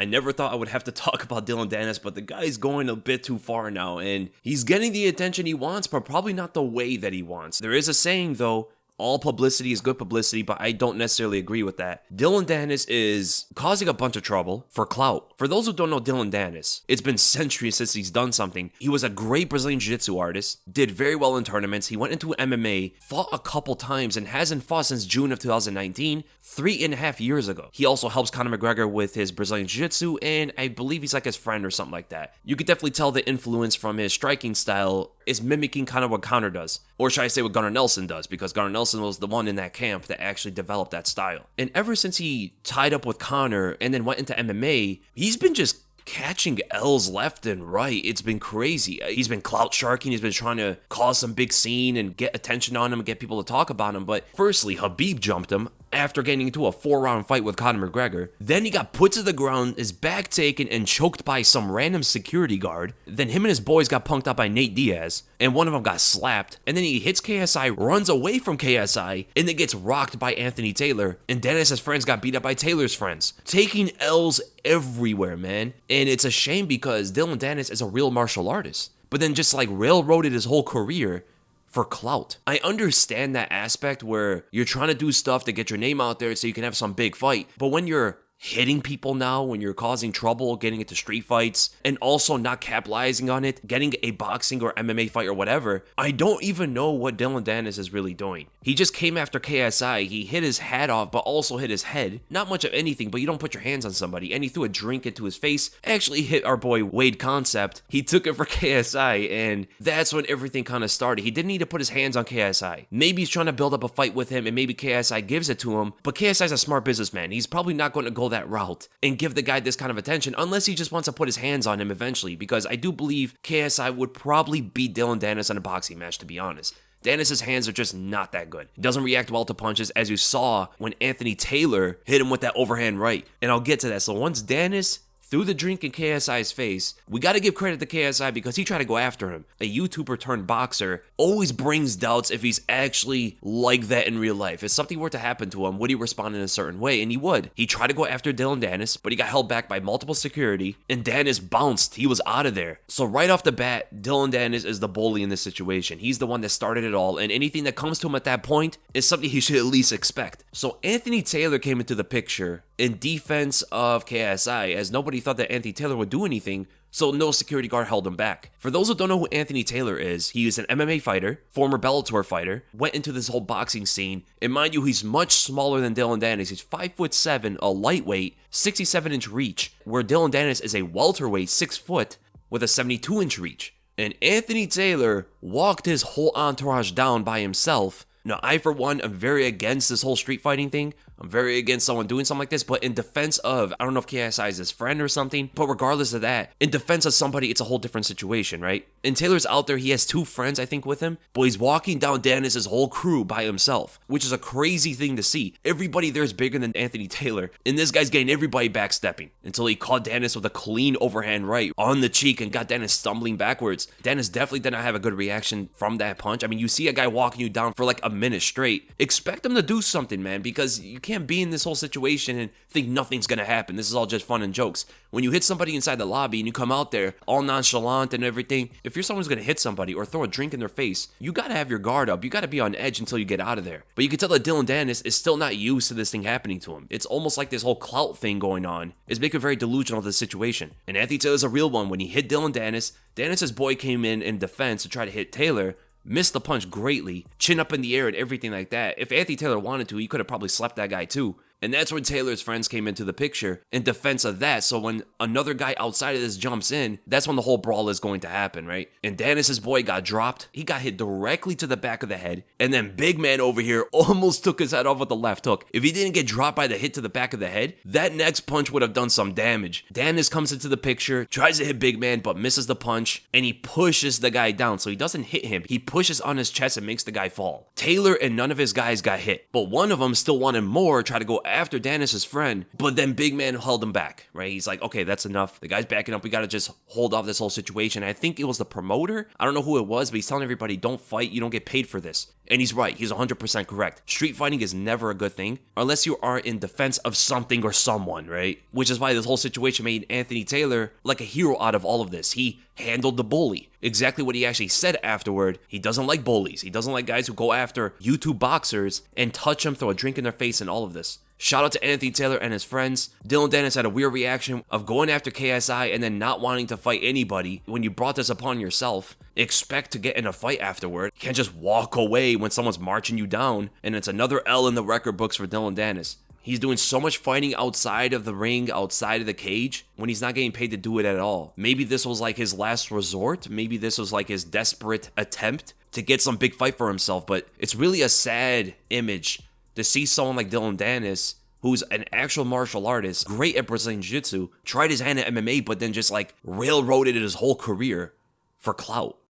I never thought I would have to talk about Dillon Danis, but the guy's going a bit too far now, and he's getting the attention he wants, but probably not the way that he wants. There is a saying, though, all publicity is good publicity, but I don't necessarily agree with that. Dillon Danis is causing a bunch of trouble for clout. For those who don't know Dillon Danis, it's been centuries since he's done something. He was a great Brazilian Jiu-Jitsu artist, did very well in tournaments. He went into MMA, fought a couple times, and hasn't fought since June of 2019, 3.5 years ago. He also helps Conor McGregor with his Brazilian Jiu-Jitsu, and I believe he's like his friend or something like that. You could definitely tell the influence from his striking style is mimicking kind of what Conor does. Or should I say what Gunnar Nelson does, because Gunnar Nelson was the one in that camp that actually developed that style. And ever since he tied up with Conor and then went into MMA, he's been just catching L's left and right. It's been crazy. He's been clout sharking. He's been trying to cause some big scene and get attention on him and get people to talk about him. But firstly, Khabib jumped him after getting into a 4-round fight with Conor McGregor. Then he got put to the ground, his back taken, and choked by some random security guard. Then him and his boys got punked up by Nate Diaz, and one of them got slapped. And then he hits KSI, runs away from KSI, and then gets rocked by Anthony Taylor. And Dennis's friends got beat up by Taylor's friends. Taking L's everywhere, man. And it's a shame because Dillon Danis is a real martial artist, but then just like railroaded his whole career for clout. I understand that aspect where you're trying to do stuff to get your name out there so you can have some big fight. But when you're hitting people now, when you're causing trouble, getting into street fights, and also not capitalizing on it, getting a boxing or MMA fight or whatever, I don't even know what Dillon Danis is really doing. He just came after KSI, he hit his hat off, but also hit his head. Not much of anything, but you don't put your hands on somebody, and he threw a drink into his face, actually hit our boy Wade Concept. He took it for KSI, and that's when everything kind of started. He didn't need to put his hands on KSI. Maybe he's trying to build up a fight with him, and maybe KSI gives it to him, but KSI's a smart businessman. He's probably not going to go that route and give the guy this kind of attention unless he just wants to put his hands on him eventually, because I do believe KSI would probably beat Dillon Danis in a boxing match, to be honest. Danis' hands are just not that good. He doesn't react well to punches, as you saw when Anthony Taylor hit him with that overhand right. And I'll get to that. So once Danis threw the drink in KSI's face, we got to give credit to KSI because he tried to go after him. A YouTuber turned boxer always brings doubts if he's actually like that in real life. If something were to happen to him, would he respond in a certain way? And he would. He tried to go after Dillon Danis, but he got held back by multiple security, and Danis bounced. He was out of there. So right off the bat, Dillon Danis is the bully in this situation. He's the one that started it all, and anything that comes to him at that point is something he should at least expect. So Anthony Taylor came into the picture in defense of KSI, as nobody thought that Anthony Taylor would do anything, so no security guard held him back. For those who don't know who Anthony Taylor is, he is an MMA fighter, former Bellator fighter, went into this whole boxing scene, and mind you, he's much smaller than Dillon Danis. He's 5'7", a lightweight, 67-inch reach, where Dillon Danis is a welterweight, 6 foot, with a 72-inch reach. And Anthony Taylor walked his whole entourage down by himself. Now, I, for one, am very against this whole street fighting thing. I'm very against someone doing something like this, but in defense of, I don't know if KSI is his friend or something, but regardless of that, in defense of somebody, it's a whole different situation, right? And Taylor's out there, he has 2 friends, I think, with him, but he's walking down Danis' whole crew by himself, which is a crazy thing to see. Everybody there is bigger than Anthony Taylor, and this guy's getting everybody backstepping until he caught Danis with a clean overhand right on the cheek and got Danis stumbling backwards. Danis definitely did not have a good reaction from that punch. I mean, you see a guy walking you down for like a minute straight. Expect him to do something, man, because you can't be in this whole situation and think nothing's gonna happen. This is all just fun and jokes. When you hit somebody inside the lobby and you come out there all nonchalant and everything, if you're someone who's gonna hit somebody or throw a drink in their face, you gotta have your guard up. You gotta be on edge until you get out of there. But you can tell that Dillon Danis is still not used to this thing happening to him. It's almost like this whole clout thing going on is making him very delusional of the situation. And Anthony Taylor's a real one. When he hit Dillon Danis, Danis' boy came in defense to try to hit Taylor, missed the punch greatly, chin up in the air and everything like that. If Anthony Taylor wanted to, he could have probably slapped that guy too. And that's when Taylor's friends came into the picture in defense of that. So when another guy outside of this jumps in, that's when the whole brawl is going to happen, right? And Danis' boy got dropped. He got hit directly to the back of the head. And then big man over here almost took his head off with the left hook. If he didn't get dropped by the hit to the back of the head, that next punch would have done some damage. Danis comes into the picture, tries to hit big man, but misses the punch. And he pushes the guy down. So he doesn't hit him. He pushes on his chest and makes the guy fall. Taylor and none of his guys got hit. But one of them still wanted more, tried to go after Danis' friend, but then Big Man held him back, right? He's like, okay, that's enough. The guy's backing up. We got to just hold off this whole situation. I think it was the promoter. I don't know who it was, but he's telling everybody, don't fight. You don't get paid for this. And he's right. He's 100% correct. Street fighting is never a good thing unless you are in defense of something or someone, right? Which is why this whole situation made Anthony Taylor like a hero out of all of this. He handled the bully. Exactly what he actually said afterward. He doesn't like bullies. He doesn't like guys who go after YouTube boxers and touch them, throw a drink in their face and all of this. Shout out to Anthony Taylor and his friends. Dillon Danis had a weird reaction of going after KSI and then not wanting to fight anybody. When you brought this upon yourself, expect to get in a fight afterward. You can't just walk away when someone's marching you down. And it's another L in the record books for Dillon Danis. He's doing so much fighting outside of the ring, outside of the cage, when he's not getting paid to do it at all. Maybe this was like his last resort. Maybe this was like his desperate attempt to get some big fight for himself. But it's really a sad image to see someone like Dillon Danis, who's an actual martial artist, great at Brazilian Jiu-Jitsu, tried his hand at MMA, but then just like railroaded his whole career for clout.